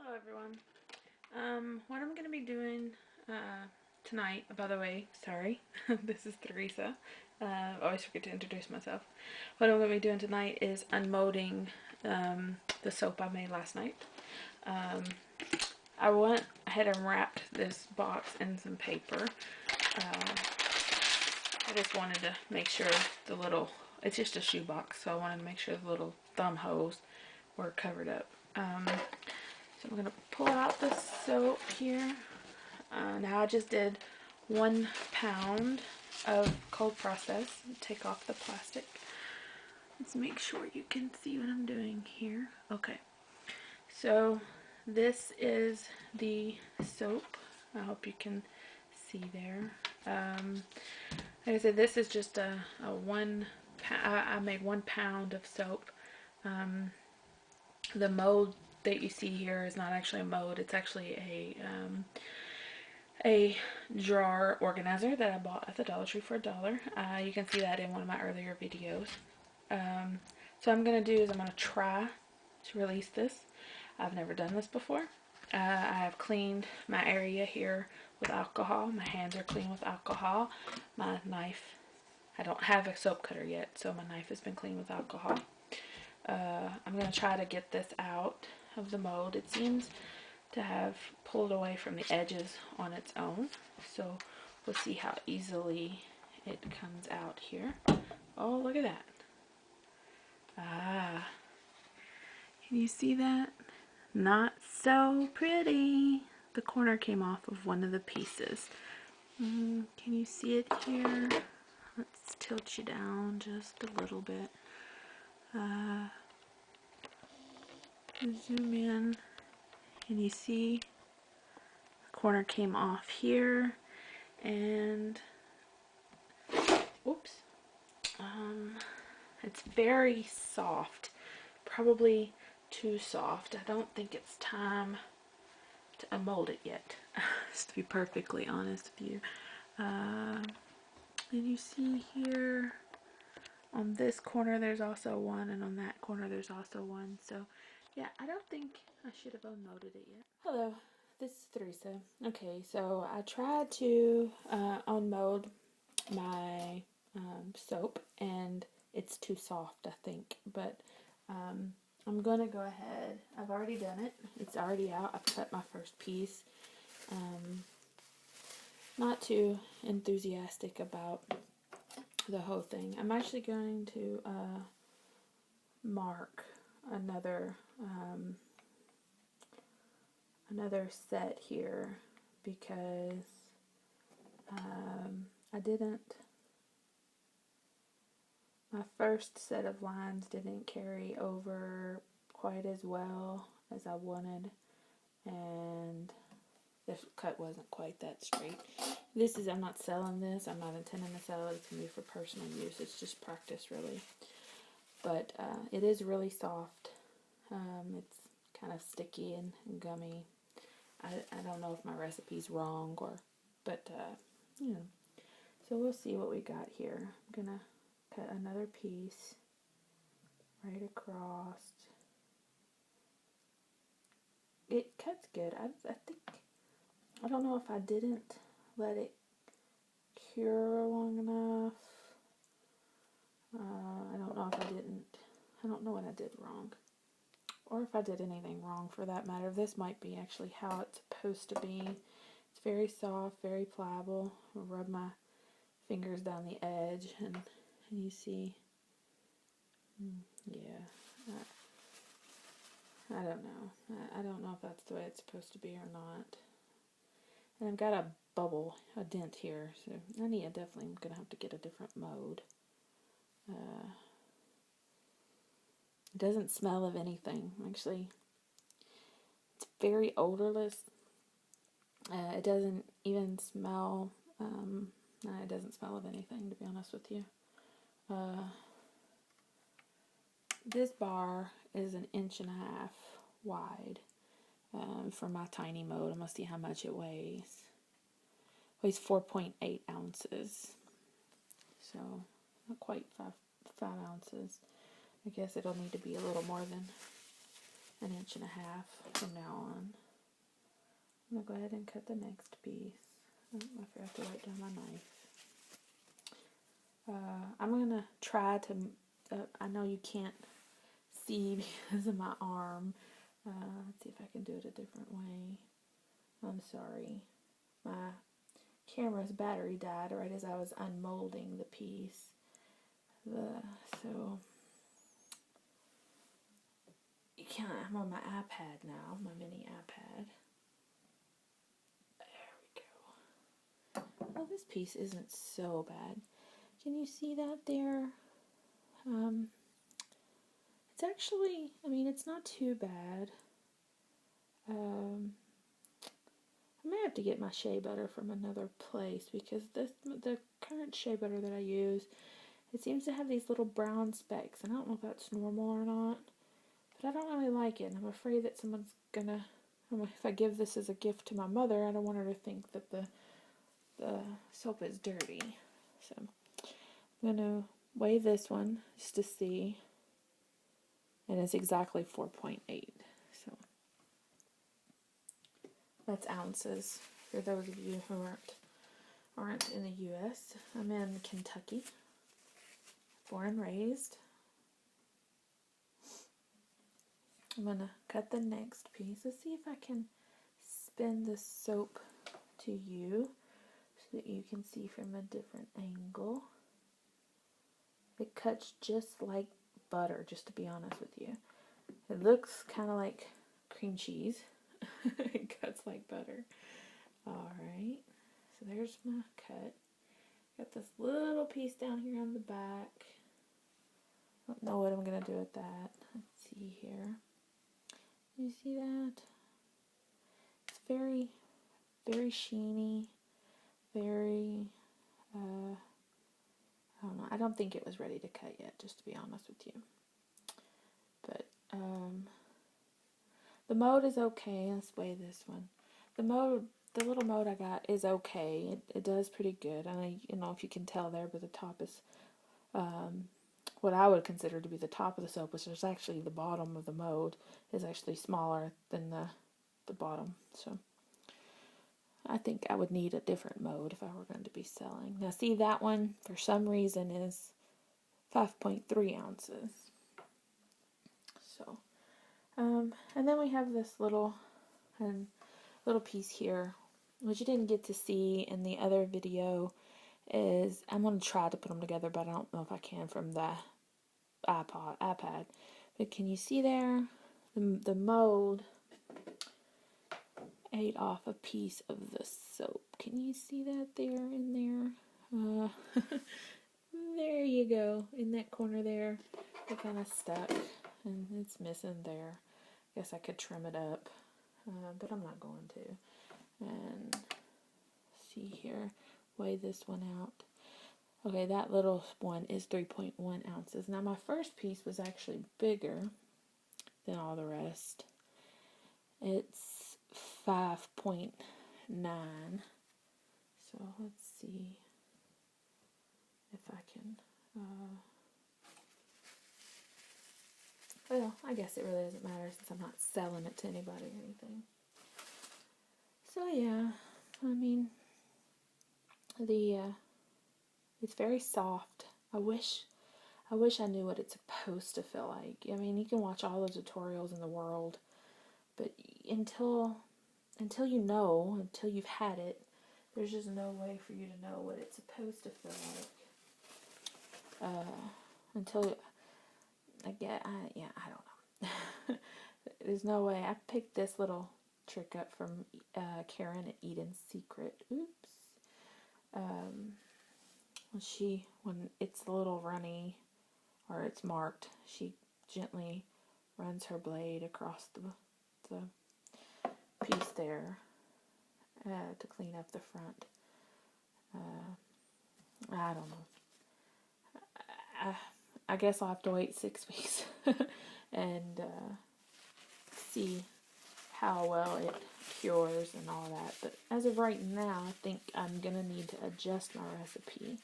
Hello everyone. What I'm going to be doing tonight, by the way, sorry, this is Teresa. I always forget to introduce myself. What I'm going to be doing tonight is unmolding the soap I made last night. I went ahead and wrapped this box in some paper. I just wanted to make sure the little, it's just a shoe box, so I wanted to make sure the little thumb holes were covered up. So I'm going to pull out the soap here. Now I just did 1 pound of cold process. Take off the plastic. Let's make sure you can see what I'm doing here. Okay. So this is the soap. I hope you can see there. Like I said, this is just a 1 pound. I made 1 pound of soap. The mold that you see here is not actually a mold. It's actually a jar organizer that I bought at the Dollar Tree for $1. You can see that in one of my earlier videos. So what I'm going to do is I'm going to try to release this. I've never done this before. I have cleaned my area here with alcohol. My hands are clean with alcohol. My knife, I don't have a soap cutter yet, so my knife has been cleaned with alcohol. I'm going to try to get this out of the mold. It seems to have pulled away from the edges on its own, so we'll see how easily it comes out here. Oh, look at that. Can you see that? Not so pretty. The corner came off of one of the pieces. Can you see it here? Let's tilt you down just a little bit. Zoom in, and you see the corner came off here, and oops, it's very soft, probably too soft. I don't think it's time to unmold it yet, just to be perfectly honest with you. And you see here on this corner there's also one, and on that corner there's also one. So yeah, I don't think I should have unmolded it yet. Hello, this is Teresa. Okay, so I tried to unmold my soap, and it's too soft, I think, but I'm gonna go ahead. I've already done it. It's already out. I've cut my first piece. Not too enthusiastic about the whole thing. I'm actually going to mark another set here because I didn't, my first set of lines didn't carry over quite as well as I wanted, and this cut wasn't quite that straight. This is, I'm not selling this. I'm not intending to sell it. It's going to be for personal use. It's just practice, really. But it is really soft. It's kind of sticky and gummy. I don't know if my recipe's wrong, but you know. So we'll see what we got here. I'm going to cut another piece right across. It cuts good. I think, I don't know if I didn't let it cure long enough. I don't know if I didn't. I don't know what I did wrong. Or if I did anything wrong, for that matter. This might be actually how it's supposed to be. It's very soft, very pliable. I'll rub my fingers down the edge, and you see, yeah, I don't know. I don't know if that's the way it's supposed to be or not. And I've got a bubble, a dent here, so I definitely am going to have to get a different mode. It doesn't smell of anything. Actually, it's very odorless. It doesn't even smell, it doesn't smell of anything, to be honest with you. This bar is 1.5 inches wide for my tiny mold. I'm going to see how much it weighs. It weighs 4.8 ounces. So, not quite 5 ounces. I guess it'll need to be a little more than 1.5 from now on. I'm going to go ahead and cut the next piece. Oh, I forgot to write down my knife. I'm going to try to, I know you can't see because of my arm. Let's see if I can do it a different way. I'm sorry. My camera's battery died right as I was unmolding the piece. So, you can't, I'm on my iPad now, my mini iPad. There we go. Oh, this piece isn't so bad. Can you see that there? It's actually, I mean, it's not too bad. I may have to get my shea butter from another place because the current shea butter that I use, it seems to have these little brown specks, and I don't know if that's normal or not, but I don't really like it, and I'm afraid that someone's gonna, if I give this as a gift to my mother, I don't want her to think that the soap is dirty. So I'm gonna weigh this one just to see, and it's exactly 4.8. So that's ounces for those of you who aren't in the U.S. I'm in Kentucky, born and raised. I'm gonna cut the next piece. Let's see if I can spin the soap to you so that you can see from a different angle. It cuts just like butter, just to be honest with you. It looks kind of like cream cheese. It cuts like butter. Alright, so there's my cut. Got this little piece down here on the back. Don't know what I'm going to do with that. Let's see here. You see that? It's very, very sheeny. Very, I don't know. I don't think it was ready to cut yet, just to be honest with you. But, the mode is okay. Let's weigh this one. The little mode I got is okay. It does pretty good. I don't know if you can tell there, but the top is, what I would consider to be the top of the soap, which is actually the bottom of the mode, is actually smaller than the bottom. So I think I would need a different mode if I were going to be selling. Now see, that one for some reason is 5.3 ounces. So, and then we have this little piece here, which you didn't get to see in the other video. Is I'm going to try to put them together, but I don't know if I can from the iPad. But can you see there? The mold ate off a piece of the soap. Can you see that there in there? There you go. In that corner there. It kind of stuck. And it's missing there. Guess I could trim it up. But I'm not going to. And see here. Weigh this one out. Okay, that little one is 3.1 ounces. Now my first piece was actually bigger than all the rest. It's 5.9. So let's see if I can, well, I guess it really doesn't matter since I'm not selling it to anybody or anything. So yeah, I mean, it's very soft. I wish I knew what it's supposed to feel like. I mean, you can watch all the tutorials in the world, but until you know, until you've had it, there's just no way for you to know what it's supposed to feel like. Until I don't know. There's no way. I picked this little trick up from Karen at Eden's Secret. Oops. When it's a little runny or it's marked, she gently runs her blade across the piece there to clean up the front. I don't know. I guess I'll have to wait 6 weeks and see how well it cures and all that. But as of right now, I think I'm going to need to adjust my recipe.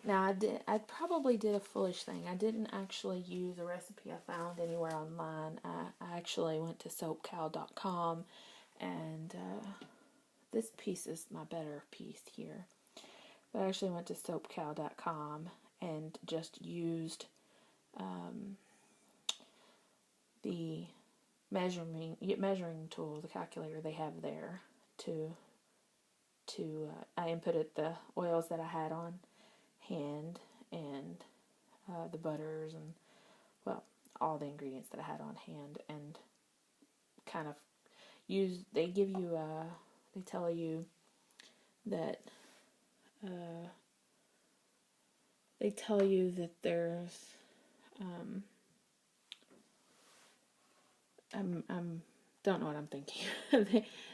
Now I probably did a foolish thing. I didn't actually use a recipe I found anywhere online. I actually went to soapcal.com, and this piece is my better piece here. But I actually went to soapcal.com and just used the measuring tool, the calculator they have there, to I inputted the oils that I had on hand, and the butters, and well, all the ingredients that I had on hand, and kind of they give you they tell you that there's I'm don't know what I'm thinking.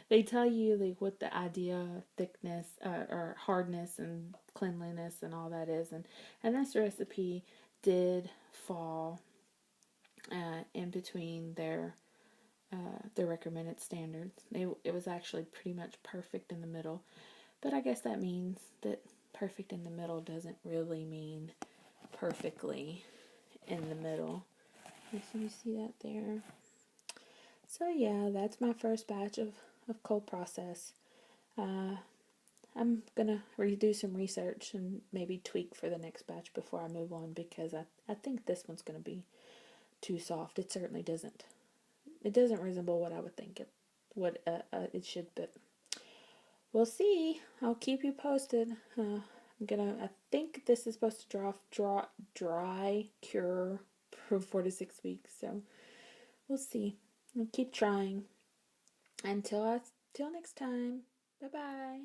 They tell you like what the idea thickness or hardness and cleanliness and all that is, and this recipe did fall in between their recommended standards. It was actually pretty much perfect in the middle, but I guess that means that perfect in the middle doesn't really mean perfectly in the middle. So you see that there? So yeah, that's my first batch of cold process. I'm gonna do some research and maybe tweak for the next batch before I move on, because I think this one's gonna be too soft. It certainly doesn't. It doesn't resemble what I would think it should, but we'll see. I'll keep you posted. I think this is supposed to dry cure for 4 to 6 weeks. So we'll see. I'll keep trying. Until next time. Bye bye.